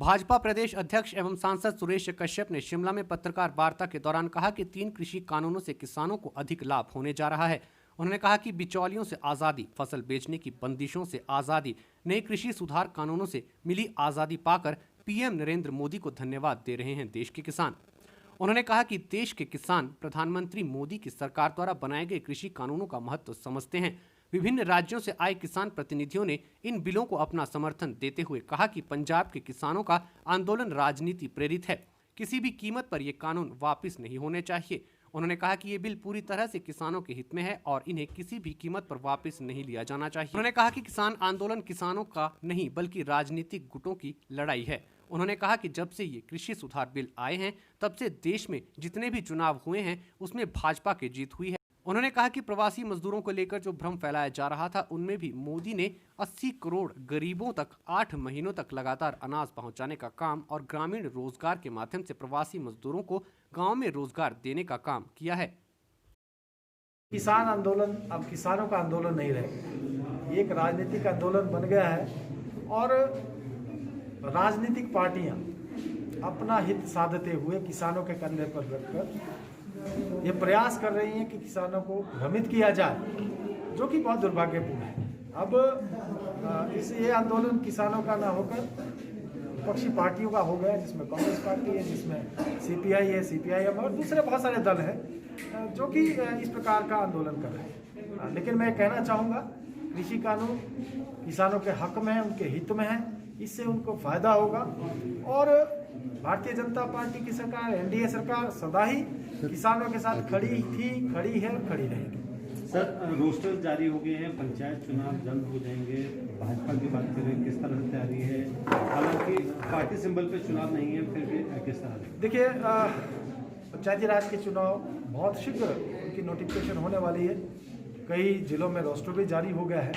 भाजपा प्रदेश अध्यक्ष एवं सांसद सुरेश कश्यप ने शिमला में पत्रकार वार्ता के दौरान कहा कि 3 कृषि कानूनों से किसानों को अधिक लाभ होने जा रहा है। उन्होंने कहा कि बिचौलियों से आज़ादी, फसल बेचने की बंदिशों से आज़ादी, नए कृषि सुधार कानूनों से मिली आज़ादी पाकर पीएम नरेंद्र मोदी को धन्यवाद दे रहे हैं देश के किसान। उन्होंने कहा कि देश के किसान प्रधानमंत्री मोदी की सरकार द्वारा बनाए गए कृषि कानूनों का महत्व समझते हैं। विभिन्न राज्यों से आए किसान प्रतिनिधियों ने इन बिलों को अपना समर्थन देते हुए कहा कि पंजाब के किसानों का आंदोलन राजनीति प्रेरित है, किसी भी कीमत पर ये कानून वापस नहीं होने चाहिए। उन्होंने कहा कि ये बिल पूरी तरह से किसानों के हित में है और इन्हें किसी भी कीमत पर वापस नहीं लिया जाना चाहिए। उन्होंने कहा कि किसान आंदोलन किसानों का नहीं बल्कि राजनीतिक गुटों की लड़ाई है। उन्होंने कहा कि जब से ये कृषि सुधार बिल आए हैं तब से देश में जितने भी चुनाव हुए हैं उसमें भाजपा की जीत हुई है। उन्होंने कहा कि प्रवासी मजदूरों को लेकर जो भ्रम फैलाया जा रहा था उनमें भी मोदी ने 80 करोड़ गरीबों तक 8 महीनों तक लगातार अनाज पहुंचाने का काम और ग्रामीण रोजगार के माध्यम से प्रवासी मजदूरों को गांव में रोजगार देने का काम किया है। किसान आंदोलन अब किसानों का आंदोलन नहीं रहे, एक राजनीतिक आंदोलन बन गया है और राजनीतिक पार्टियां अपना हित साधते हुए किसानों के कंधे पर रखकर ये प्रयास कर रही हैं कि किसानों को भ्रमित किया जाए, जो कि बहुत दुर्भाग्यपूर्ण है। अब ये आंदोलन किसानों का ना होकर विपक्षी पार्टियों का हो गया, जिसमें कांग्रेस पार्टी है, जिसमें सीपीआई है, सीपीआईएम और दूसरे बहुत सारे दल हैं जो कि इस प्रकार का आंदोलन कर रहे हैं। लेकिन मैं कहना चाहूँगा, कृषि कानून किसानों के हक में है, उनके हित में है, इससे उनको फायदा होगा और भारतीय जनता पार्टी की सरकार, एनडीए सरकार सदा ही किसानों के साथ खड़ी थी, खड़ी है और खड़ी रहेगी। सर, रोस्टर जारी हो गए हैं, पंचायत चुनाव जल्द हो जाएंगे। भाजपा की बात करें, किस तरह से तैयारी है? हालांकि पार्टी सिंबल पे चुनाव नहीं है, फिर भी किस तरह? देखिए, पंचायती राज के चुनाव बहुत शीघ्र उनकी नोटिफिकेशन होने वाली है। कई जिलों में रोस्टर भी जारी हो गया है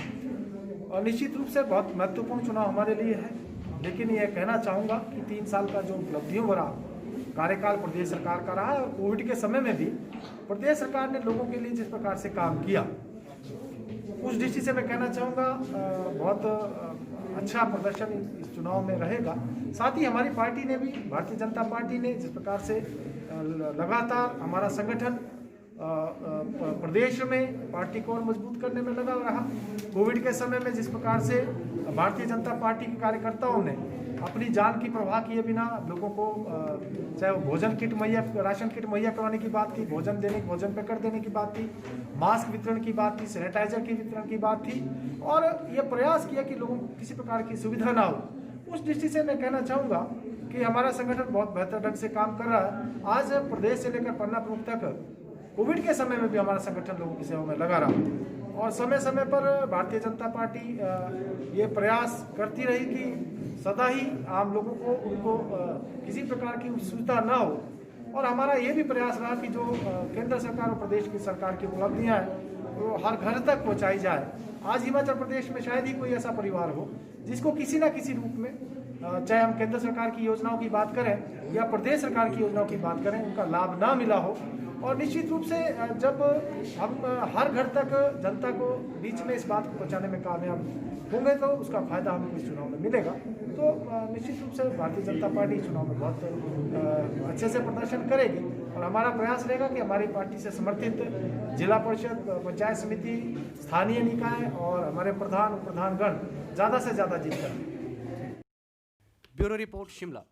और निश्चित रूप से बहुत महत्वपूर्ण चुनाव हमारे लिए है। लेकिन यह कहना चाहूँगा कि 3 साल का जो उपलब्धियों भरा कार्यकाल प्रदेश सरकार का रहा है और कोविड के समय में भी प्रदेश सरकार ने लोगों के लिए जिस प्रकार से काम किया, उस दृष्टि से मैं कहना चाहूँगा बहुत अच्छा प्रदर्शन इस चुनाव में रहेगा। साथ ही हमारी पार्टी ने भी, भारतीय जनता पार्टी ने जिस प्रकार से लगातार हमारा संगठन प्रदेश में पार्टी को और मजबूत करने में लगा रहा, कोविड के समय में जिस प्रकार से भारतीय जनता पार्टी के कार्यकर्ताओं ने अपनी जान की परवाह किए बिना लोगों को, चाहे वो भोजन किट मुहैया, राशन किट मुहैया करवाने की बात थी, भोजन पैकेट देने की बात थी, मास्क वितरण की बात थी, सैनिटाइजर की वितरण की बात थी और ये प्रयास किया कि लोगों को किसी प्रकार की सुविधा ना हो। उस दृष्टि से मैं कहना चाहूँगा कि हमारा संगठन बहुत बेहतर ढंग से काम कर रहा है। आज प्रदेश से लेकर पन्ना प्रमुख तक कोविड के समय में भी हमारा संगठन लोगों की सेवा में लगा रहा और समय समय पर भारतीय जनता पार्टी ये प्रयास करती रही कि सदा ही आम लोगों को, उनको किसी प्रकार की सुविधा ना हो और हमारा ये भी प्रयास रहा कि जो केंद्र सरकार और प्रदेश की सरकार की उपलब्धियां हैं वो हर घर तक पहुंचाई जाए। आज हिमाचल प्रदेश में शायद ही कोई ऐसा परिवार हो जिसको किसी न किसी रूप में, चाहे हम केंद्र सरकार की योजनाओं की बात करें या प्रदेश सरकार की योजनाओं की बात करें, उनका लाभ ना मिला हो। और निश्चित रूप से जब हम हर घर तक जनता को बीच में इस बात को पहुंचाने में कामयाब होंगे तो उसका फायदा हमको इस चुनाव में मिलेगा। तो निश्चित रूप से भारतीय जनता पार्टी चुनाव में बहुत अच्छे से प्रदर्शन करेगी और हमारा प्रयास रहेगा कि हमारी पार्टी से समर्थित जिला परिषद, पंचायत समिति, स्थानीय निकाय और हमारे प्रधानगण ज़्यादा से ज़्यादा जीत करें। Bureau report, Shimla.